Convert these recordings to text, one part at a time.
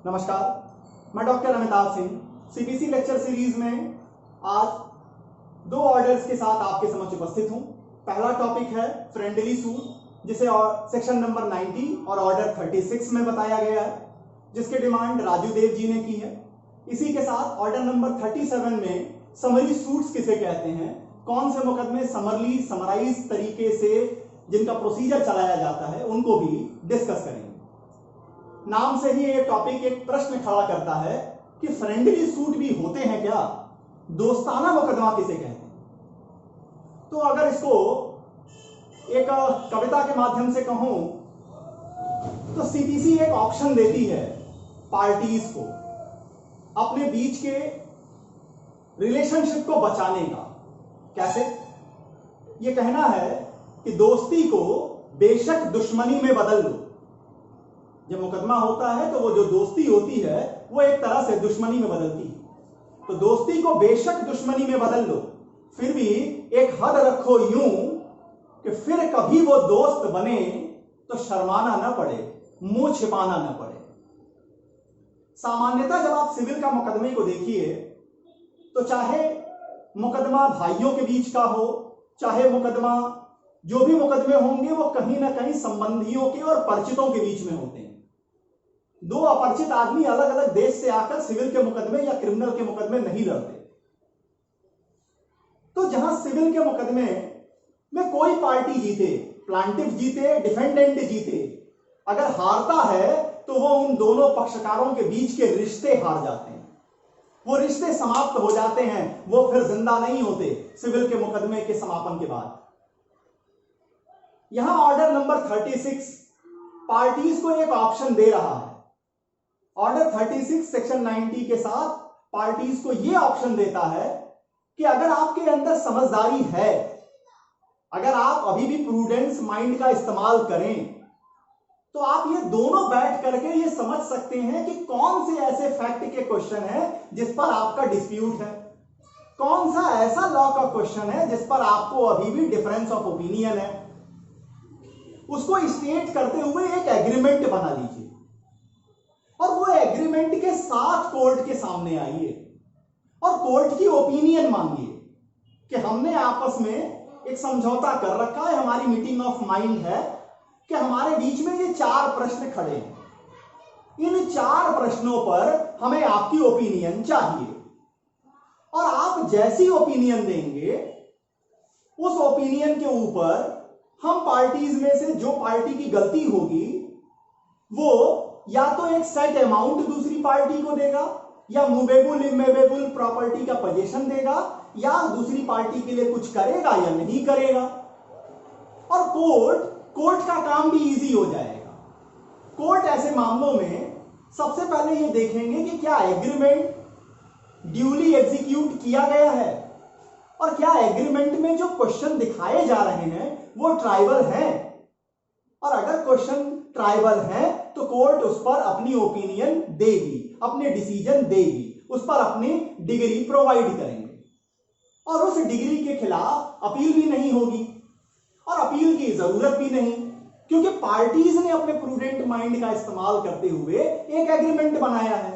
नमस्कार, मैं doctor Amitabh Singh CBC lecture series में आज दो ऑर्डर्स के साथ आपके समक्ष उपस्थित हूं। पहला टॉपिक है फ्रेंडली सूट, जिसे सेक्शन नंबर 90 और ऑर्डर 36 में बताया गया है, जिसके डिमांड राजू देव जी ने की है। इसी के साथ ऑर्डर नंबर 37 में समरी सूट्स किसे कहते हैं, कौन से मुकदमे समराइज तरीके से जिनका प्रोसीजर चलाया जाता है, उनको भी डिस्कस करेंगे। नाम से ही ये टॉपिक एक प्रश्न खड़ा करता है कि फ्रेंडली सूट भी होते हैं क्या, दोस्ताना मुकदमा किसे कहते हैं। तो अगर इसको एक कविता के माध्यम से कहूं तो सीबीसी एक ऑप्शन देती है पार्टीज को अपने बीच के रिलेशनशिप को बचाने का। कैसे? ये कहना है कि दोस्ती को बेशक दुश्मनी में बदल दो। जब मुकदमा होता है तो वो जो दोस्ती होती है वो एक तरह से दुश्मनी में बदलती है। तो दोस्ती को बेशक दुश्मनी में बदल दो, फिर भी एक हद रखो यूं कि फिर कभी वो दोस्त बने तो शर्माना ना पड़े, मुंह छिपाना ना पड़े। सामान्यतः जब आप सिविल का मुकदमे को देखिए तो चाहे मुकदमा भाइयों के बीच का हो, चाहे मुकदमा जो भी मुकदमे होंगे वो कहीं ना कहीं संबंधियों के और परिचितों के बीच में होते हैं। दो अपरिचित आदमी अलग अलग देश से आकर सिविल के मुकदमे या क्रिमिनल के मुकदमे नहीं लड़ते। तो जहां सिविल के मुकदमे में कोई पार्टी जीते, प्लांटिफ जीते, डिफेंडेंट जीते, अगर हारता है तो वो उन दोनों पक्षकारों के बीच के रिश्ते हार जाते हैं, वो रिश्ते समाप्त हो जाते हैं, वो फिर जिंदा नहीं होते सिविल के मुकदमे के समापन के बाद। यहां ऑर्डर नंबर 36 पार्टीज को एक ऑप्शन दे रहा है। ऑर्डर 36 सेक्शन 90 के साथ पार्टीज को यह ऑप्शन देता है कि अगर आपके अंदर समझदारी है, अगर आप अभी भी प्रूडेंस माइंड का इस्तेमाल करें, तो आप ये दोनों बैठ करके ये समझ सकते हैं कि कौन से ऐसे फैक्ट के क्वेश्चन है जिस पर आपका डिस्प्यूट है, कौन सा ऐसा लॉ का क्वेश्चन है जिस पर आपको अभी भी डिफरेंस ऑफ ओपिनियन है। उसको स्टेट करते हुए एक एग्रीमेंट बना लीजिए और वो एग्रीमेंट के साथ कोर्ट के सामने आइए और कोर्ट की ओपिनियन मांगिए कि हमने आपस में एक समझौता कर रखा है, हमारी मीटिंग ऑफ माइंड है कि हमारे बीच में ये 4 प्रश्न खड़े हैं, इन 4 प्रश्नों पर हमें आपकी ओपिनियन चाहिए और आप जैसी ओपिनियन देंगे उस ओपिनियन के ऊपर हम पार्टीज में से जो पार्टी की गलती होगी वो या तो एक सेट अमाउंट दूसरी पार्टी को देगा, या मूवेबल इमूवेबल प्रॉपर्टी का पोजीशन देगा, या दूसरी पार्टी के लिए कुछ करेगा या नहीं करेगा। और कोर्ट का काम भी इजी हो जाएगा। कोर्ट ऐसे मामलों में सबसे पहले ये देखेंगे कि क्या एग्रीमेंट ड्यूली एग्जीक्यूट किया गया है और क्या एग्रीमेंट में जो क्वेश्चन दिखाए जा रहे हैं वो ट्राइबल हैं, और अगर क्वेश्चन ट्राइबल है तो कोर्ट उस पर अपनी ओपिनियन देगी, अपने डिसीजन देगी, उस पर अपनी डिग्री प्रोवाइड करेंगे और उस डिग्री के खिलाफ अपील भी नहीं होगी और अपील की जरूरत भी नहीं, क्योंकि पार्टीज ने अपने प्रूडेंट माइंड का इस्तेमाल करते हुए एक एग्रीमेंट बनाया है।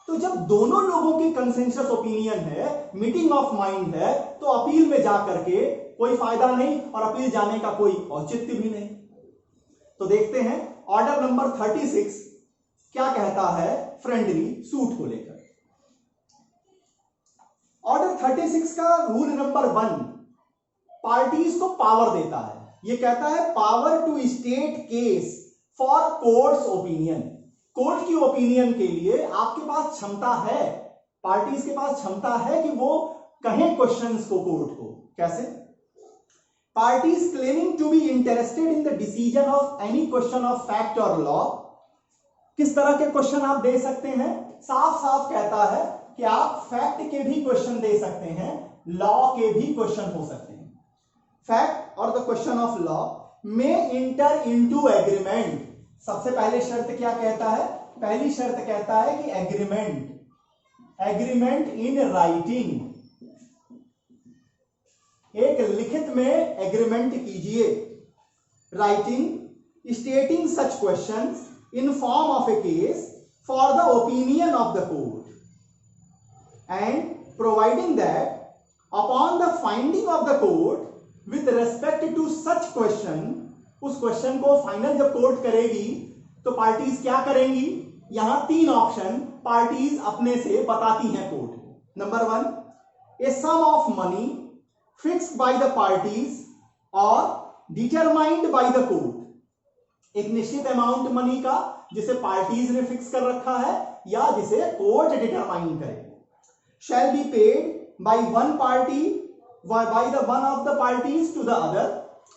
तो जब दोनों लोगों की कंसेंसस ओपिनियन है, मीटिंग ऑफ माइंड है, तो अपील में जाकर के कोई फायदा नहीं और अपील जाने का कोई औचित्य भी नहीं। तो देखते हैं ऑर्डर नंबर 36 क्या कहता है फ्रेंडली सूट को लेकर। ऑर्डर 36 का रूल नंबर 1 पार्टीज को पावर देता है। यह कहता है power to state case for court's opinion. Court की ओपिनियन के लिए आपके पास क्षमता है, पार्टीज के पास क्षमता है कि वो कहें क्वेश्चंस को कोर्ट को। कैसे? Parties claiming to be interested in the decision of any question of fact or law। किस तरह के क्वेश्चन आप दे सकते हैं? साफ साफ कहता है कि आप फैक्ट के भी क्वेश्चन दे सकते हैं, लॉ के भी क्वेश्चन हो सकते हैं। फैक्ट और द क्वेश्चन ऑफ लॉ में इंटर इनटू एग्रीमेंट। सबसे पहले शर्त क्या कहता है? पहली शर्त कहता है कि एग्रीमेंट इन राइटिंग, एक लिखित में एग्रीमेंट कीजिए। Writing स्टेटिंग such questions in form of a case for the opinion of the court and providing that upon the finding of the court with respect to such question, उस question को final जब court करेगी तो parties क्या करेंगी, यहां 3 option parties अपने से बताती हैं कोर्ट को। Number 1, a sum of money fixed by the parties और डिटरमाइंड बाय द कोर्ट, एक निश्चित अमाउंट मनी का जिसे पार्टीज ने फिक्स कर रखा है या जिसे कोर्ट डिटरमाइन करे, shall be paid by one party by the one of the parties to the other,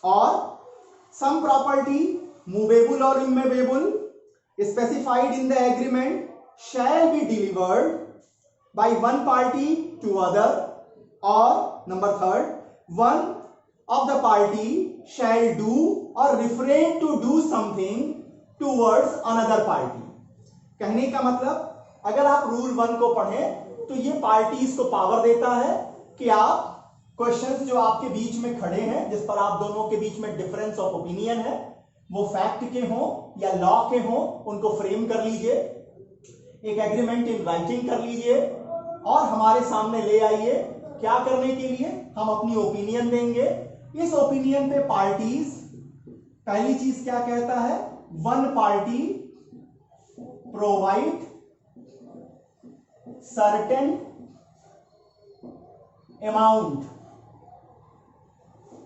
or some property movable or immovable specified in the agreement shall be delivered by one party to other, or number 3, one of the party shall do or refrain to do something towards another party। कहने का मतलब, अगर आप rule 1 को पढ़ें तो ये parties को पावर देता है कि आप क्वेश्चंस जो आपके बीच में खड़े हैं, जिस पर आप दोनों के बीच में डिफरेंस ऑफ ओपिनियन है, वो फैक्ट के हों या लॉ के हों, उनको फ्रेम कर लीजिए, एक एग्रीमेंट इन राइटिंग कर लीजिए और हमारे सामने ले आइए। क्या करने के लिए? हम अपनी ओपिनियन देंगे। इस ओपिनियन पे पार्टीज पहली चीज क्या कहता है, one party provide certain amount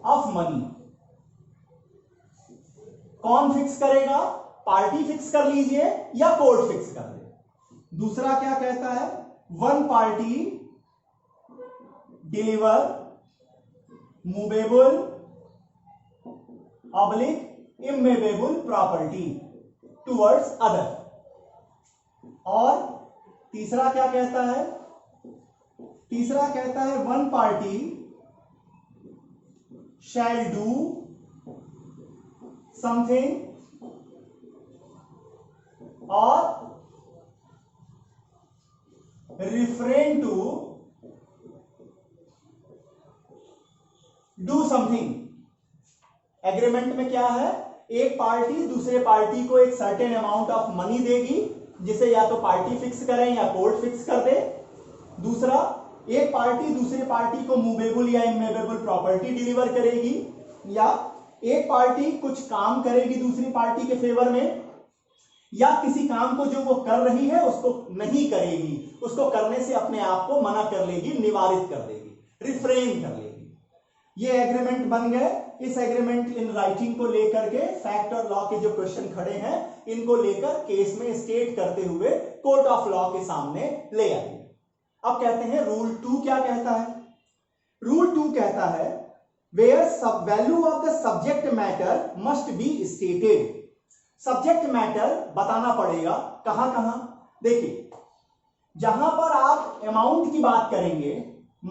of money. कौन फिक्स करेगा? पार्टी फिक्स कर लीजिए या कोर्ट फिक्स कर दे। दूसरा क्या कहता है, one party deliver movable oblique immovable property towards other. और तीसरा क्या कहता है? तीसरा कहता है one party shall do something और refrain to do something. Agreement में क्या है, एक पार्टी दूसरे पार्टी को एक सर्टेन अमाउंट ऑफ मनी देगी जिसे या तो पार्टी फिक्स करें या कोर्ट फिक्स कर दे। दूसरा, एक पार्टी दूसरी पार्टी को मूवेबल या इमूवेबल प्रॉपर्टी डिलीवर करेगी, या एक पार्टी कुछ काम करेगी दूसरी पार्टी के फेवर में, या किसी काम को जो वो कर रही है उसको नहीं करेगी, उसको करने से अपने आप को मना कर लेगी, निवारित कर देगी, रिफ्रेन कर लेगी। ये एग्रीमेंट बन गए। इस एग्रीमेंट इन राइटिंग को लेकर के फैक्ट और लॉ के जो क्वेश्चन खड़े हैं इनको लेकर केस में स्टेट करते हुए कोर्ट ऑफ लॉ के सामने ले आइए। अब कहते हैं रूल 2 क्या कहता है। रूल 2 कहता है where value of the subject matter must be stated. Subject matter बताना पड़ेगा, कहां कहां। देखिए, जहां पर आप अमाउंट की बात करेंगे,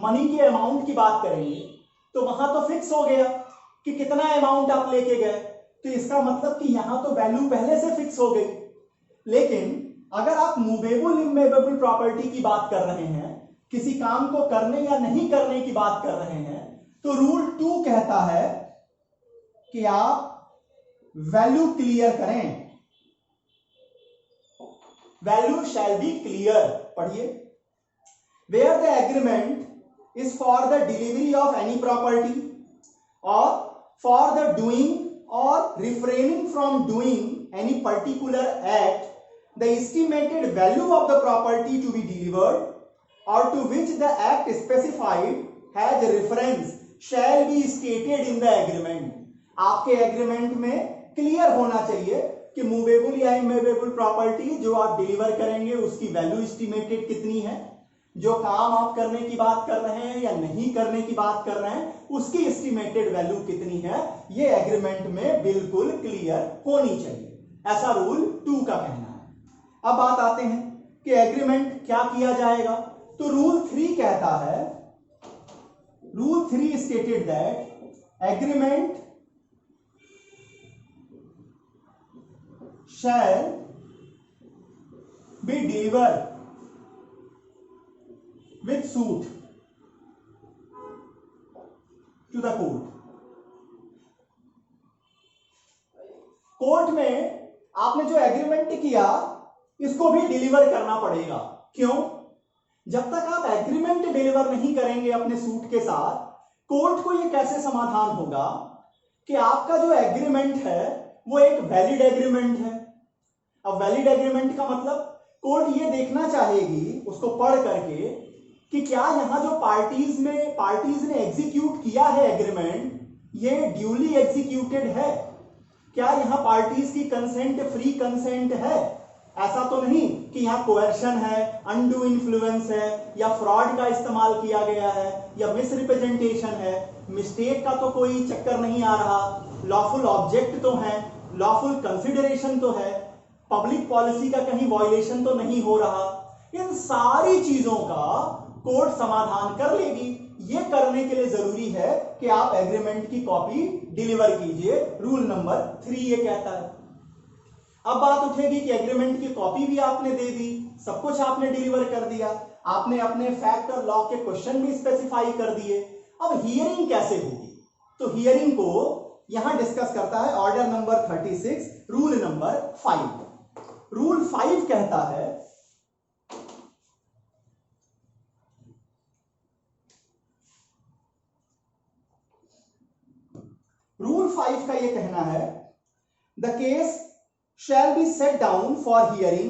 मनी के अमाउंट की बात करेंगे, तो वहां तो फिक्स हो गया कि कितना अमाउंट आप लेके गए, तो इसका मतलब कि यहां तो वैल्यू पहले से फिक्स हो गई। लेकिन अगर आप मूवेबल इमूवेबल प्रॉपर्टी की बात कर रहे हैं, किसी काम को करने या नहीं करने की बात कर रहे हैं, तो रूल 2 कहता है कि आप वैल्यू क्लियर करें। Value shall be clear. पढ़िए, where the agreement is for the delivery of any property or for the doing or refraining from doing any particular act, the estimated value of the property to be delivered or to which the act specified has reference shall be stated in the agreement। आपके agreement में clear होना चाहिए कि movable या immovable property जो आप deliver करेंगे उसकी वैल्यू एस्टिमेटेड कितनी है, जो काम आप करने की बात कर रहे हैं या नहीं करने की बात कर रहे हैं उसकी एस्टिमेटेड वैल्यू कितनी है, ये एग्रीमेंट में बिल्कुल क्लियर होनी चाहिए। ऐसा रूल 2 का कहना है। अब बात आते हैं कि एग्रीमेंट क्या किया जाएगा। तो रूल 3 कहता है, rule 3 stated that agreement shall be delivered with suit to the court। Court में आपने जो एग्रीमेंट किया इसको भी डिलीवर करना पड़ेगा। क्यों? जब तक आप एग्रीमेंट डिलीवर नहीं करेंगे अपने सूट के साथ, कोर्ट को यह कैसे समाधान होगा कि आपका जो एग्रीमेंट है वो एक वैलिड एग्रीमेंट है। अब वैलिड एग्रीमेंट का मतलब कोर्ट ये देखना चाहेगी उसको पढ़ करके कि क्या यहां जो पार्टीज ने एग्जीक्यूट किया है एग्रीमेंट, ये ड्यूली एग्जीक्यूटेड है, क्या यहां पार्टीज की कंसेंट फ्री कंसेंट है। ऐसा तो नहीं कि यहां कोएर्शन है, अनडू इन्फ्लुएंस है, या फ्रॉड का इस्तेमाल किया गया है, या मिसरिप्रेजेंटेशन है। मिस्टेक का तो कोई चक्कर नहीं आ रहा, लॉफुल ऑब्जेक्ट तो है, लॉफुल कंसिडरेशन तो है, पब्लिक पॉलिसी का कहीं वायलेशन तो नहीं हो रहा। इन सारी चीजों का कोर्ट समाधान कर लेगी। ये करने के लिए जरूरी है कि आप एग्रीमेंट की कॉपी डिलीवर कीजिए। रूल नंबर 3 ये कहता है। अब बात उठेगी कि एग्रीमेंट की कॉपी भी आपने दे दी, सब कुछ आपने डिलीवर कर दिया, आपने अपने फैक्ट और लॉ के क्वेश्चन भी स्पेसिफाई कर दिए। अब हियरिंग कैसे होगी? तो हियरिंग को यहां डिस्कस करता है order number 36, rule number 5। Rule 5 कहता है रूल 5 का यह कहना है, the case shall be set down for hearing,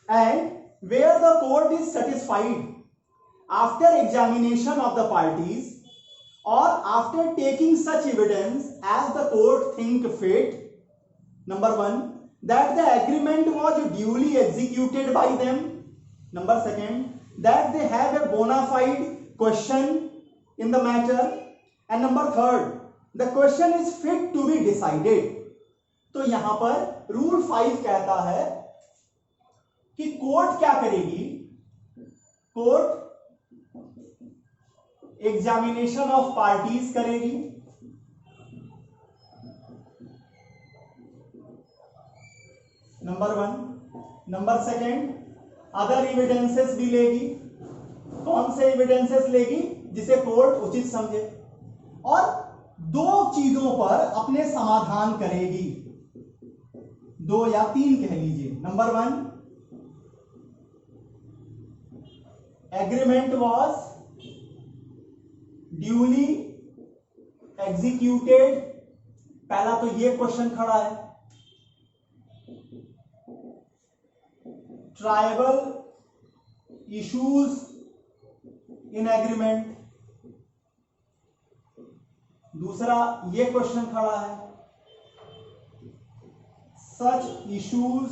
and where the court is satisfied after examination of the parties or after taking such evidence as the court think fit, number 1, that the agreement was duly executed by them, number 2, that they have a bona fide question in the matter, and number 3, the question is fit to be decided। तो यहां पर rule 5 कहता है कि court क्या करेगी? Court examination of parties करेगी, number 1। Number 2, other evidences भी लेगी। कौन से एविडेंसेस लेगी? जिसे कोर्ट उचित समझे। और 2 चीजों पर अपने समाधान करेगी, 2 या 3 कह लीजिए। Number 1, agreement was duly executed. पहला तो ये क्वेश्चन खड़ा है। Tribal issues in agreement. दूसरा ये क्वेश्चन खड़ा है, such issues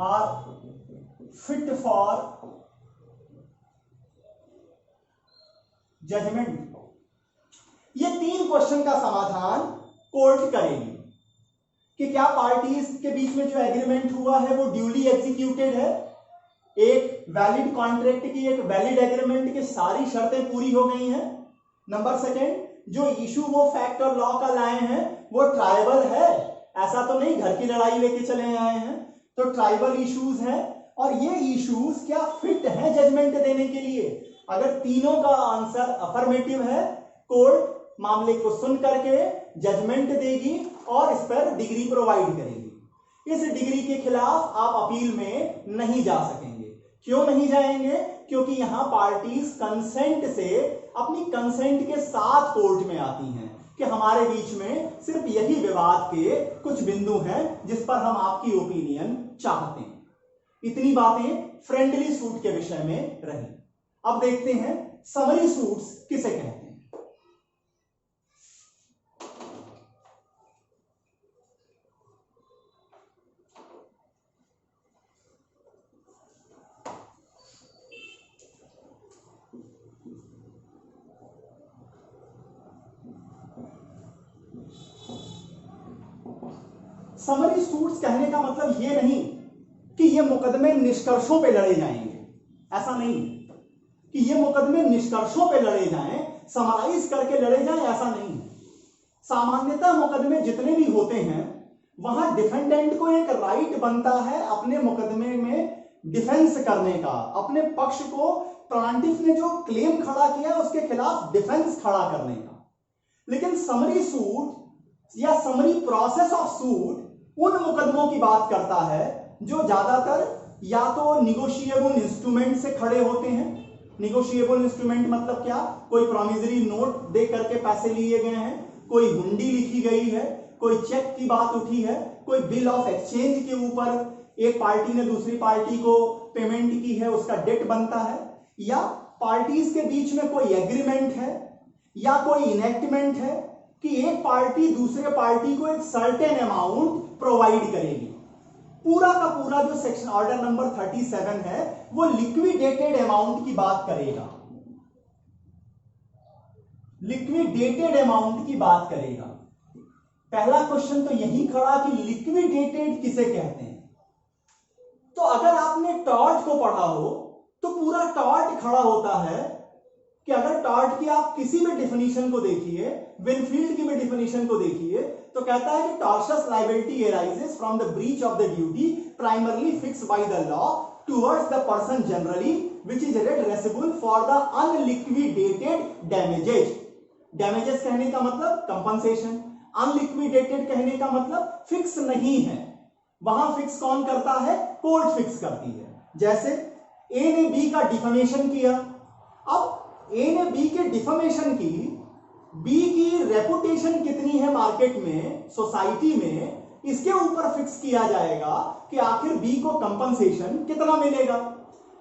are fit for judgment। ये 3 क्वेश्चन का समाधान कोर्ट करेगी कि क्या पार्टीज के बीच में जो एग्रीमेंट हुआ है वो ड्यूली एग्जीक्यूटेड है, एक वैलिड कॉन्ट्रैक्ट की, एक वैलिड एग्रीमेंट की सारी शर्तें पूरी हो गई हैं। नंबर 2, जो इशू वो फैक्ट और लॉ का लाए हैं वो ट्राइबल है, ऐसा तो नहीं घर की लड़ाई लेके चले आए हैं, तो ट्राइबल इश्यूज हैं। और ये इश्यूज क्या फिट हैं जजमेंट देने के लिए? अगर तीनों का आंसर अफर्मेटिव है, कोर्ट मामले को सुन करके जजमेंट देगी और इस पर डिग्री प्रोवाइड करेगी। इस डिग्री के खिलाफ आप अपील में नहीं जा सकेंगे। क्यों नहीं जाएंगे? क्योंकि यहां पार्टीज कंसेंट से, अपनी कंसेंट के साथ कोर्ट में आती हैं कि हमारे बीच में सिर्फ यही विवाद के कुछ बिंदु हैं जिस पर हम आपकी ओपिनियन चाहते हैं। इतनी बातें फ्रेंडली सूट के विषय में रही। अब देखते हैं समरी सूट्स किसे कहते हैं। समरी सूट्स कहने का मतलब यह नहीं कि ये मुकदमे निष्कर्षों पे लड़े जाएंगे, ऐसा नहीं कि ये मुकदमे निष्कर्षों पे लड़े जाएं, समराइज करके लड़े जाएं, ऐसा नहीं। सामान्यतः मुकदमे जितने भी होते हैं वहां डिफेंडेंट को एक राइट बनता है अपने मुकदमे में डिफेंस करने का, अपने पक्ष को प्लांटिफ ने जो क्लेम खड़ा किया उसके खिलाफ डिफेंस खड़ा करने का। लेकिन समरी सूट या समरी प्रोसेस ऑफ सूट उन मुकदमों की बात करता है जो ज्यादातर या तो निगोशिएबल इंस्ट्रूमेंट से खड़े होते हैं। निगोशिएबल इंस्ट्रूमेंट मतलब क्या? कोई प्रॉमिसरी नोट दे करके पैसे लिए गए हैं, कोई हुंडी लिखी गई है, कोई चेक की बात उठी है, कोई बिल ऑफ एक्सचेंज के ऊपर एक पार्टी ने दूसरी पार्टी को पेमेंट की है, उसका डेट बनता है, या पार्टीज के बीच में कोई एग्रीमेंट है या कोई इनेक्टमेंट है कि एक पार्टी दूसरे पार्टी को एक सर्टेन अमाउंट प्रोवाइड करेगी। पूरा का पूरा जो सेक्शन ऑर्डर नंबर 37 है वो लिक्विडेटेड अमाउंट की बात करेगा, लिक्विडेटेड अमाउंट की बात करेगा। पहला क्वेश्चन तो यही खड़ा कि लिक्विडेटेड किसे कहते हैं। तो अगर आपने टॉर्ट को पढ़ा हो तो पूरा टॉर्ट खड़ा होता है कि अगर टॉर्ट की आप किसी भी डेफिनेशन को देखिए, विनफील्ड की भी डेफिनेशन को देखिए, तो कहता है कि tortious liability arises from the breach of the duty primarily fixed by the law towards the person generally which is redressable for the unliquidated damages. Damages कहने का मतलब कंपनसेशन, अनलिक्विडेटेड कहने का मतलब फिक्स नहीं है। वहां फिक्स कौन करता है? कोर्ट फिक्स करती है। जैसे ए ने बी का डिफेमेशन किया, अब ए ने बी के डिफेमेशन की, बी की रेपुटेशन कितनी है मार्केट में, सोसाइटी में, इसके ऊपर फिक्स किया जाएगा कि आखिर बी को कंपनसेशन कितना मिलेगा।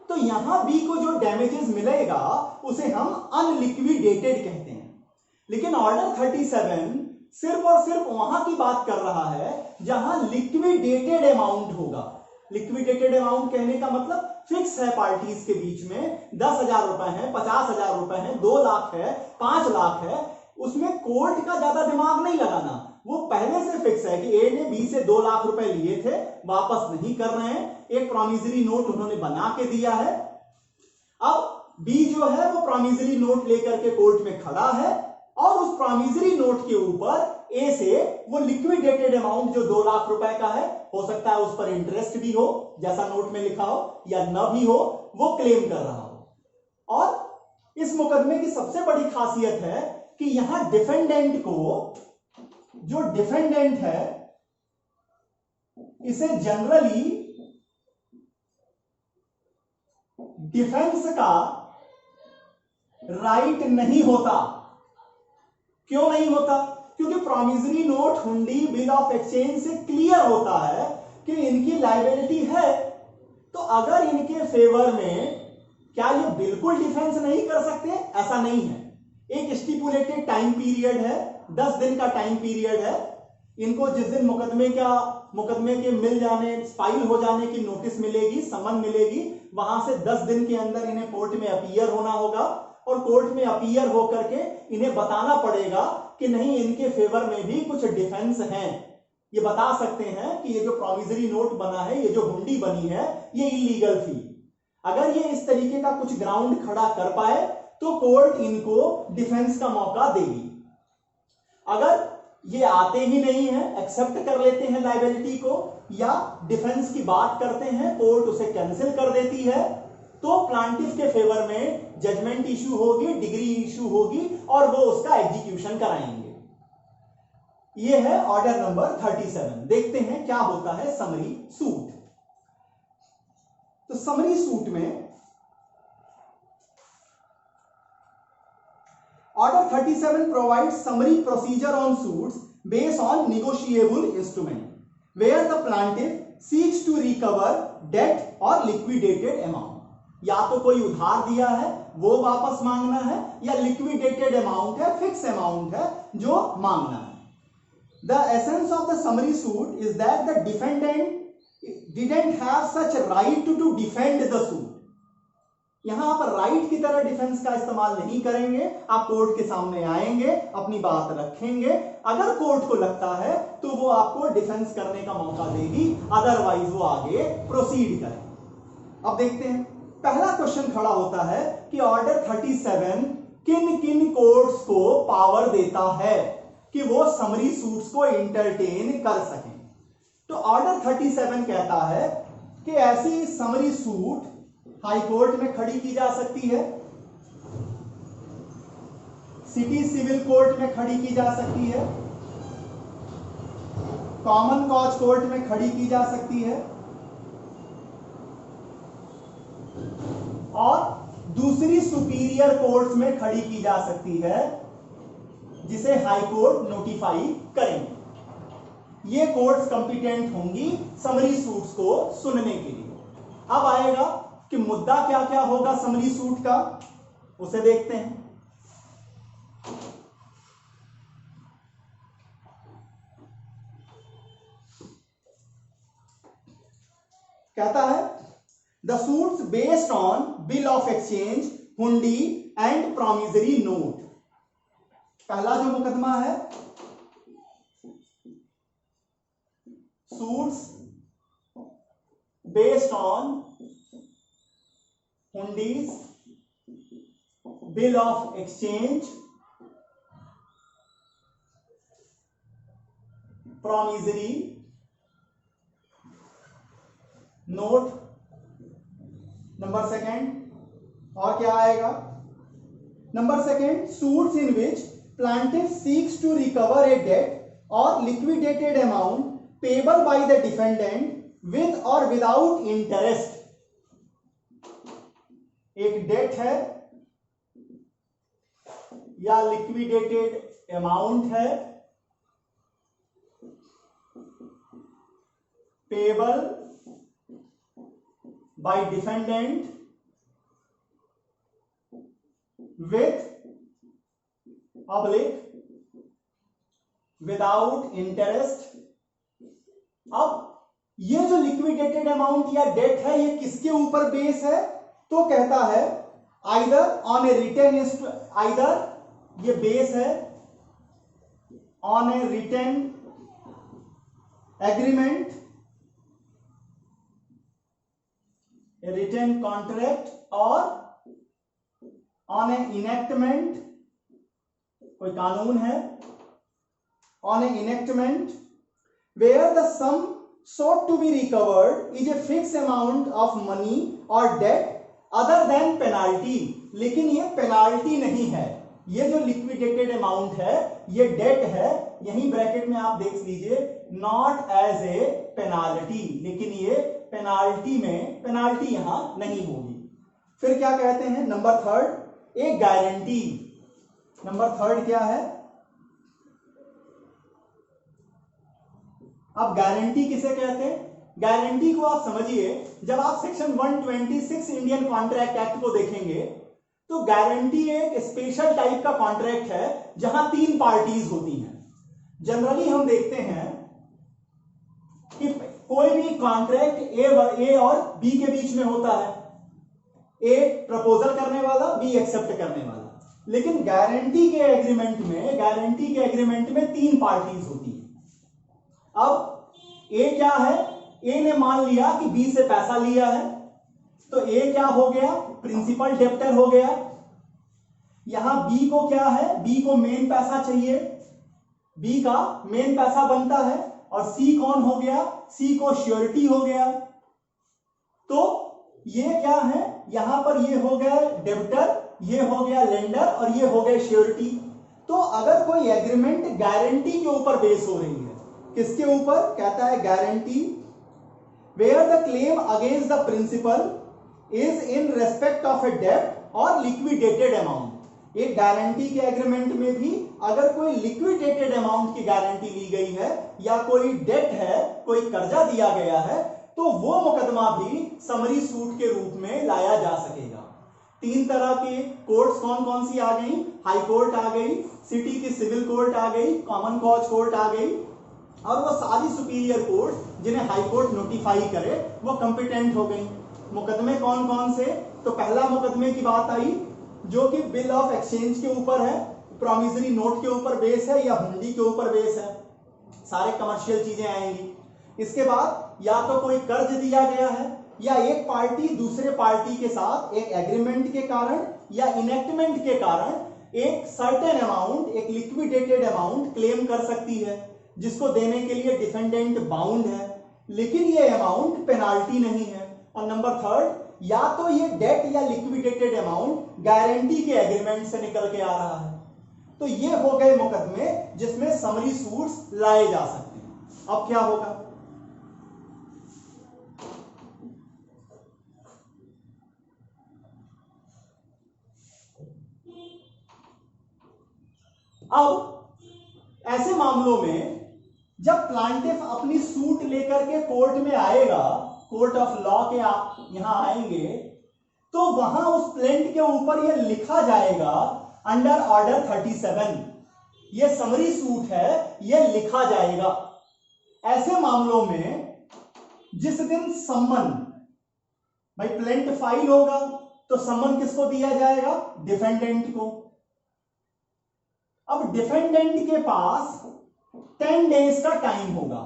तो यहां बी को जो डैमेजेस मिलेगा उसे हम अनलिक्विडेटेड कहते हैं। लेकिन ऑर्डर 37 सिर्फ और सिर्फ वहां की बात कर रहा है जहां लिक्विडेटेड अमाउंट होगा। लिक्विडेटेड अमाउंट कहने का मतलब फिक्स है पार्टीज के बीच में, 10,000 रुपए है, 50,000 रुपए है, 2 लाख है, 5 लाख है, उसमें कोर्ट का ज्यादा दिमाग नहीं लगाना। वो पहले से फिक्स है कि ए ने बी से 2 लाख रुपए लिए थे, वापस नहीं कर रहे हैं, एक प्रॉमिसरी नोट उन्होंने बना के दिया है। अब बी जो है वो प्रॉमिसरी नोट लेकर के कोर्ट में खड़ा है और उस प्रॉमिसरी नोट के ऊपर ए से वो लिक्विडेटेड अमाउंट जो 2 लाख रुपए का है, हो सकता है उस पर इंटरेस्ट भी हो जैसा नोट में लिखा हो या न भी हो, वो क्लेम कर रहा हो। और इस मुकदमे की सबसे बड़ी खासियत है कि यहां डिफेंडेंट को, जो डिफेंडेंट है, इसे जनरली डिफेंस का राइट नहीं होता। क्यों नहीं होता? क्योंकि प्रॉमिसरी नोट, हुंडी, बिल ऑफ एक्सचेंज से क्लियर होता है कि इनकी लायबिलिटी है। तो अगर इनके फेवर में, क्या ये बिल्कुल डिफेंस नहीं कर सकते? ऐसा नहीं है। एक स्टिपुलेटेड टाइम पीरियड है, 10 दिन का टाइम पीरियड है। इनको जिस दिन मुकदमे के मिल जाने, फाइल हो जाने की नोटिस मिलेगी, समन मिलेगी, वहां से 10 दिन के अंदर इन्हें कोर्ट में अपीयर होना होगा और कोर्ट में अपीयर होकर के इन्हें बताना पड़ेगा कि नहीं, इनके फेवर में भी कुछ डिफेंस हैं। ये बता सकते हैं कि ये जो प्रॉमिसरी नोट बना है, ये जो हुंडी बनी है, ये इलीगल थी। अगर ये इस तरीके का कुछ ग्राउंड खड़ा कर पाए तो कोर्ट इनको डिफेंस का मौका देगी। अगर ये आते ही नहीं है, एक्सेप्ट कर लेते हैं लायबिलिटी को या डिफेंस की बात करते हैं, कोर्ट उसे कैंसिल कर देती है, तो प्लांटिफ के फेवर में जजमेंट इशू होगी, डिग्री इशू होगी और वो उसका एग्जीक्यूशन कराएंगे। ये है ऑर्डर नंबर 37। देखते हैं क्या होता है समरी सूट। तो समरी सूट में order 37 provides summary procedure on suits based on negotiable instrument where the plaintiff seeks to recover debt or liquidated amount। या तो कोई उधार दिया है वो वापस मांगना है, या लिक्विडेटेड अमाउंट है, फिक्स अमाउंट है जो मांगना है। The essence of the summary suit is that the defendant didn't have such a right to defend the suit। यहां आप राइट की तरह डिफेंस का इस्तेमाल नहीं करेंगे। आप कोर्ट के सामने आएंगे, अपनी बात रखेंगे, अगर कोर्ट को लगता है तो वो आपको डिफेंस करने का मौका देगी, अदरवाइज वो आगे प्रोसीड करे। अब देखते हैं, पहला क्वेश्चन खड़ा होता है कि ऑर्डर 37 किन किन कोर्ट्स को पावर देता है कि वो समरी सूट्स को इंटरटेन कर सकें। तो ऑर्डर 37 कहता है कि ऐसी समरी सूट हाई कोर्ट में खड़ी की जा सकती है, सिटी सिविल कोर्ट में खड़ी की जा सकती है, कॉमन कॉज कोर्ट में खड़ी की जा सकती है और दूसरी सुपीरियर कोर्ट्स में खड़ी की जा सकती है, जिसे हाई कोर्ट नोटिफाई करेंगे। ये कोर्ट्स कंपिटेंट होंगी समरी सूट्स को सुनने के लिए। अब आएगा कि मुद्दा क्या क्या होगा समरी सूट का, उसे देखते हैं। कहता है the suits based on bill of exchange, hundi and promissory note. पहला जो मुकदमा है, suits based on hundis, bill of exchange, promissory note. Number second, और क्या आएगा? Number second, suits in which plaintiff seeks to recover a debt और liquidated amount payable by the defendant with और without interest. एक डेट है या liquidated amount है, payable by defendant with oblique without interest। अब ये जो लिक्विडेटेड अमाउंट या डेट है, ये किसके ऊपर बेस है? तो कहता है either on a written, either ये बेस है on a written agreement, written contract, और ऑन ए इनेक्टमेंट, कोई कानून है, on a enactment where the sum sought to be recovered is a fixed amount of money or debt other than penalty। लेकिन ये penalty नहीं है, ये जो लिक्विडेटेड अमाउंट है ये डेट है, यहीं ब्रैकेट में आप देख लीजिए, नॉट एज ए पेनाल्टी, लेकिन ये पेनाल्टी में पेनाल्टी यहां नहीं होगी। फिर क्या कहते हैं? नंबर थर्ड, एक गारंटी। नंबर थर्ड क्या है? अब गारंटी किसे कहते हैं? गारंटी को आप समझिए, जब आप सेक्शन 126 इंडियन कॉन्ट्रैक्ट एक्ट को देखेंगे तो गारंटी एक स्पेशल टाइप का कॉन्ट्रैक्ट है जहां तीन पार्टीज होती हैं। जनरली हम देखते हैं कि कोई भी कॉन्ट्रैक्ट ए और बी के बीच में होता है, ए प्रपोजल करने वाला, बी एक्सेप्ट करने वाला। लेकिन गारंटी के एग्रीमेंट में तीन पार्टीज होती हैं। अब ए क्या है? ए ने मान लिया कि बी से पैसा लिया है, तो ए क्या हो गया? प्रिंसिपल डेप्टर हो गया। यहां बी को क्या है? बी को मेन पैसा चाहिए, बी का मेन पैसा बनता है। और सी कौन हो गया? सी को श्योरिटी हो गया। तो ये क्या है? यहां पर ये हो गया डेब्टर, ये हो गया लेंडर, और ये हो गया श्योरिटी। तो अगर कोई एग्रीमेंट गारंटी के ऊपर बेस हो रही है, किसके ऊपर? कहता है guarantee where the claim against the principal is in respect of a डेब्ट और लिक्विडेटेड अमाउंट। एक गारंटी के एग्रीमेंट में भी अगर कोई लिक्विडेटेड अमाउंट की गारंटी ली गई है या कोई डेट है, कोई कर्जा दिया गया है, तो वो मुकदमा भी समरी सूट के रूप में लाया जा सकेगा। तीन तरह के कोर्ट्स कौन कौन सी आ गई? हाई कोर्ट आ गई, सिटी की सिविल कोर्ट आ गई, कॉमन कॉज कोर्ट आ गई, और वो सारी सुपीरियर कोर्ट जिन्हें हाई कोर्ट नोटिफाई करे वो कंपिटेंट हो गई। मुकदमे कौन कौन से? तो पहला मुकदमे की बात आई जो कि बिल ऑफ एक्सचेंज के ऊपर है, प्रोमिसरी नोट के ऊपर बेस है या हुंडी के ऊपर बेस है, सारे कमर्शियल चीजें आएंगी। इसके बाद या तो कोई कर्ज दिया गया है या एक पार्टी दूसरे पार्टी के साथ एक एग्रीमेंट के कारण या इनेक्टमेंट के कारण एक सर्टेन अमाउंट, एक लिक्विडेटेड अमाउंट क्लेम कर सकती है, जिसको देने के लिए डिफेंडेंट बाउंड है, लेकिन ये अमाउंट पेनाल्टी नहीं है। और नंबर थर्ड, या तो ये डेट या लिक्विडेटेड अमाउंट गारंटी के एग्रीमेंट से निकल के आ रहा है। तो ये हो गए मुकदमे जिसमें समरी सूट्स लाए जा सकते हैं। अब क्या होगा, अब ऐसे मामलों में जब प्लांटिफ अपनी सूट लेकर के कोर्ट में आएगा, कोर्ट ऑफ लॉ के यहां आएंगे, तो वहां उस प्लेंट के ऊपर यह लिखा जाएगा अंडर ऑर्डर 37, यह समरी सूट है, यह लिखा जाएगा। ऐसे मामलों में जिस दिन सम्मन, भाई प्लेंट फाइल होगा तो सम्मन किसको दिया जाएगा, डिफेंडेंट को। अब डिफेंडेंट के पास 10 डेज का टाइम होगा,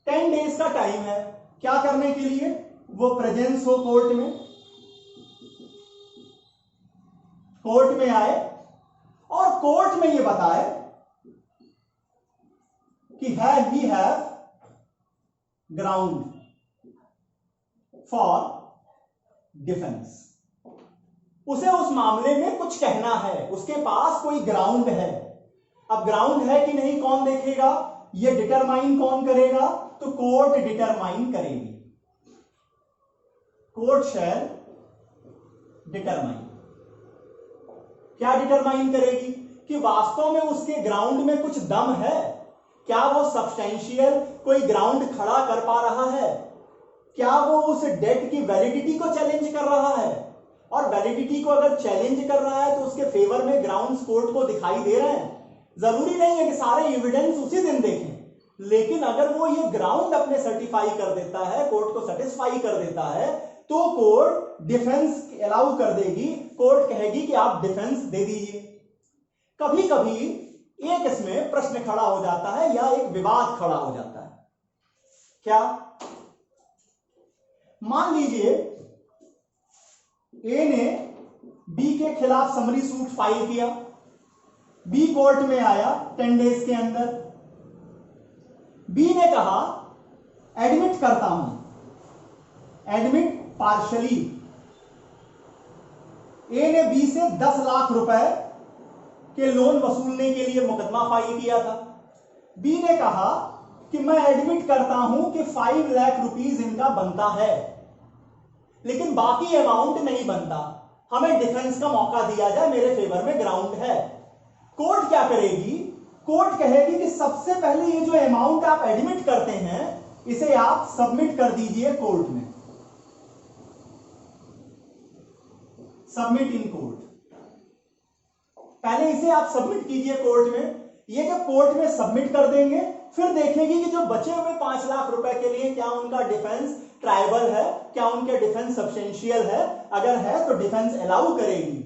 10 डेज का टाइम है क्या करने के लिए, वो प्रेजेंस हो कोर्ट में, कोर्ट में आए और कोर्ट में ये बताए कि he have ground for defence. उसे उस मामले में कुछ कहना है, उसके पास कोई ग्राउंड है। अब ग्राउंड है कि नहीं कौन देखेगा, ये डिटरमाइन कौन करेगा, तो कोर्ट डिटरमाइन करेगी, कोर्ट शैल डिटरमाइन। क्या डिटरमाइन करेगी कि वास्तव में उसके ग्राउंड में कुछ दम है, क्या वो सब्सटेंशियल कोई ग्राउंड खड़ा कर पा रहा है, क्या वो उस डेट की वैलिडिटी को चैलेंज कर रहा है, और वैलिडिटी को अगर चैलेंज कर रहा है तो उसके फेवर में ग्राउंड्स कोर्ट को दिखाई दे रहे हैं। जरूरी नहीं है कि सारे एविडेंस उसी दिन देखें, लेकिन अगर वो ये ग्राउंड अपने सर्टिफाई कर देता है, कोर्ट को सेटिस्फाई कर देता है, तो कोर्ट डिफेंस अलाउ कर देगी, कोर्ट कहेगी कि आप डिफेंस दे दीजिए। कभी कभी एक इसमें प्रश्न खड़ा हो जाता है या एक विवाद खड़ा हो जाता है, क्या, मान लीजिए ए ने बी के खिलाफ समरी सूट फाइल किया, बी कोर्ट में आया 10 डेज के अंदर, बी ने कहा एडमिट करता हूं, एडमिट पार्शली। ए ने बी से 10 लाख रुपए के लोन वसूलने के लिए मुकदमा फाइल किया था। बी ने कहा कि मैं एडमिट करता हूं कि 5 लाख रुपीस इनका बनता है, लेकिन बाकी अमाउंट नहीं बनता, हमें डिफेंस का मौका दिया जाए, मेरे फेवर में ग्राउंड है। कोर्ट क्या करेगी, कोर्ट कहेगी कि सबसे पहले ये जो अमाउंट आप एडमिट करते हैं इसे आप सबमिट कर दीजिए कोर्ट में, सबमिट इन कोर्ट, पहले इसे आप सबमिट कीजिए कोर्ट में। ये जब कोर्ट में सबमिट कर देंगे, फिर देखेगी कि जो बचे हुए 5 लाख रुपए के लिए क्या उनका डिफेंस ट्राइबल है, क्या उनके डिफेंस सब्सटेंशियल है, अगर है तो डिफेंस अलाउ करेगी।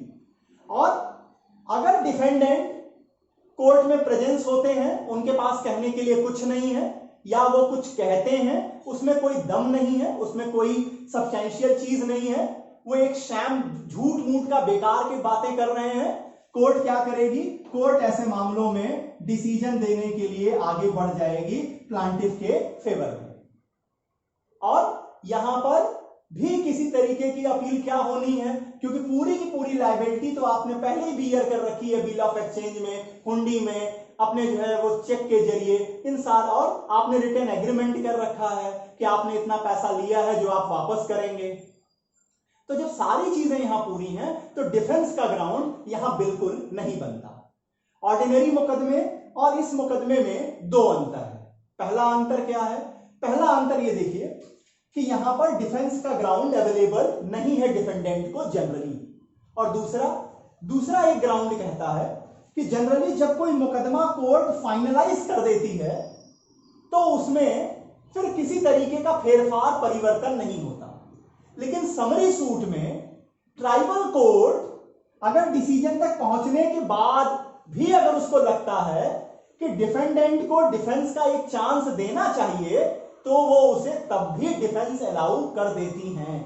और अगर डिफेंडेंट कोर्ट में प्रेजेंस होते हैं, उनके पास कहने के लिए कुछ नहीं है, या वो कुछ कहते हैं उसमें कोई दम नहीं है, उसमें कोई सब्सटेंशियल चीज नहीं है, वो एक शैम झूठ मूठ का बेकार की बातें कर रहे हैं, कोर्ट क्या करेगी, कोर्ट ऐसे मामलों में डिसीजन देने के लिए आगे बढ़ जाएगी प्लांटिफ के फेवर में। और यहां पर भी किसी तरीके की अपील क्या होनी है, क्योंकि पूरी की पूरी लायबिलिटी तो आपने पहले ही बियर कर रखी है बिल ऑफ एक्सचेंज में, हुंडी में, अपने जो है वो चेक के जरिए, इन साल, और आपने रिटर्न एग्रीमेंट कर रखा है कि आपने इतना पैसा लिया है जो आप वापस करेंगे। तो जब सारी चीजें यहां पूरी हैं तो डिफेंस का ग्राउंड यहां बिल्कुल नहीं बनता। ऑर्डिनरी मुकदमे और इस मुकदमे में 2 अंतर है। पहला अंतर क्या है, पहला अंतर ये देखिए कि यहां पर डिफेंस का ग्राउंड अवेलेबल नहीं है डिफेंडेंट को जनरली, और दूसरा एक ग्राउंड कहता है कि जनरली जब कोई मुकदमा कोर्ट फाइनलाइज कर देती है तो उसमें फिर किसी तरीके का फेरफार परिवर्तन नहीं होता। लेकिन समरी सूट में ट्राइबल कोर्ट अगर डिसीजन तक पहुंचने के बाद भी अगर उसको लगता है कि डिफेंडेंट को डिफेंस का एक चांस देना चाहिए, तो वो उसे तब भी डिफेंस अलाउ कर देती हैं।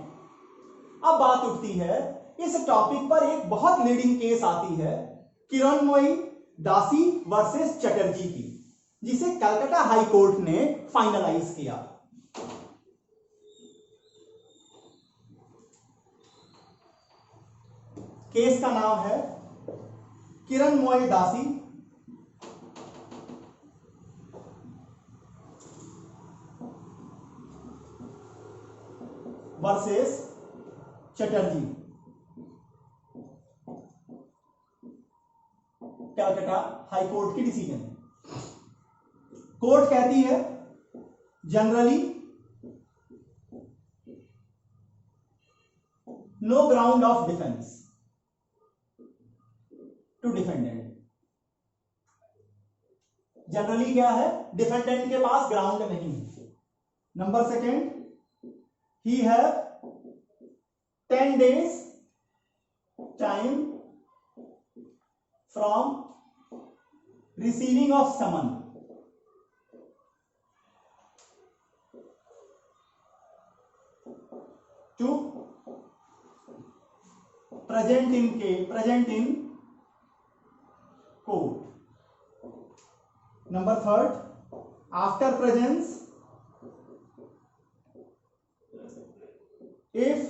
अब बात उठती है, इस टॉपिक पर एक बहुत लीडिंग केस आती है किरणमयी दासी वर्सेस चटर्जी की, जिसे कलकत्ता हाई कोर्ट ने फाइनलाइज किया। केस का नाम है Kiranmayi Dasi versus Chatterjee, Calcutta high court की डिसीजन है। कोर्ट कहती है generally no ground of defence to defendant. Generally क्या है, डिफेंडेंट के पास ग्राउंड नहीं है। Number second, he have 10 days time from receiving of summon to present in court. Number third, after presence if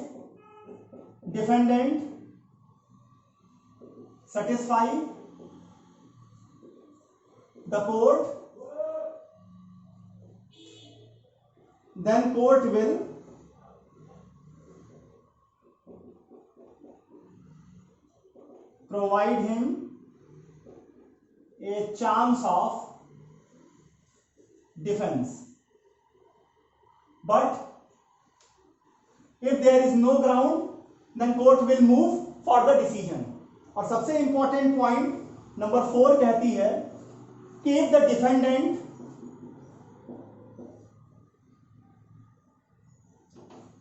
defendant satisfy the court, then court will provide him a chance of defense. But if there is no ground, then court will move for the decision. और सबसे important point number 4 कहती है कि if the defendant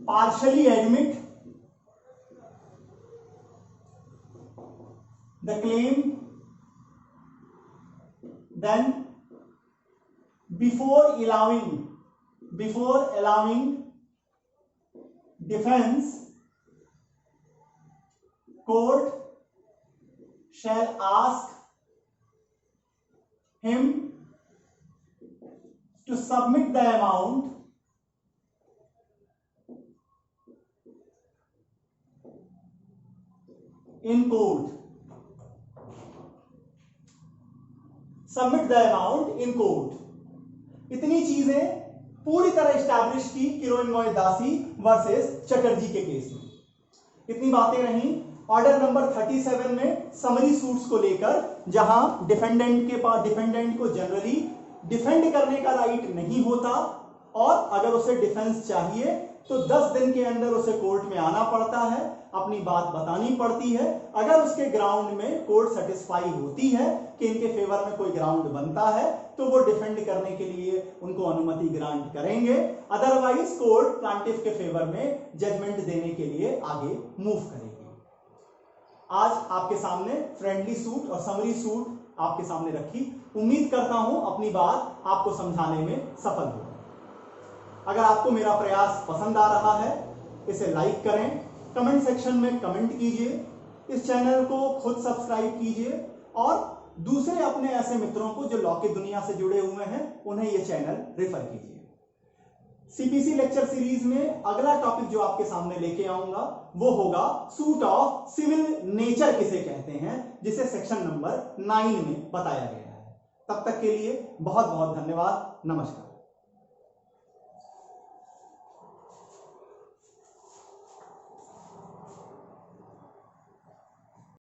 partially admit the claim, then before allowing defense, court shall ask him to submit the amount in court. Submit the amount in court. इतनी चीजें पूरी तरह establish की किरोइनमोई दासी वर्सेस चटर्जी के केस में। इतनी बातें रहीं। ऑर्डर नंबर 37 में समरी सूट्स को लेकर, जहां डिफेंडेंट को जनरली डिफेंड करने का राइट नहीं होता और अगर उसे डिफेंस चाहिए तो 10 दिन के अंदर उसे कोर्ट में आना पड़ता है, अपनी बात बतानी पड़ती है। अगर उसके ग्राउंड में कोर्ट सेटिस्फाई होती है कि इनके फेवर में कोई ग्राउंड बनता है तो वो डिफेंड करने के लिए उनको अनुमति ग्रांट करेंगे, अदरवाइज कोर्ट प्लांटिफ के फेवर में जजमेंट देने के लिए आगे मूव करेगी। आज आपके सामने फ्रेंडली सूट और समरी सूट आपके सामने रखी। उम्मीद करता हूं अपनी बात आपको समझाने में सफल हो। अगर आपको मेरा प्रयास पसंद आ रहा है, इसे लाइक करें, कमेंट सेक्शन में कमेंट कीजिए, इस चैनल को खुद सब्सक्राइब कीजिए और दूसरे अपने ऐसे मित्रों को जो लॉ की दुनिया से जुड़े हुए हैं उन्हें यह चैनल रेफर कीजिए। सीपीसी लेक्चर सीरीज में अगला टॉपिक जो आपके सामने लेके आऊंगा वो होगा सूट ऑफ सिविल नेचर किसे कहते हैं, जिसे सेक्शन नंबर 9 में बताया गया है। तब तक के लिए बहुत बहुत धन्यवाद। नमस्कार।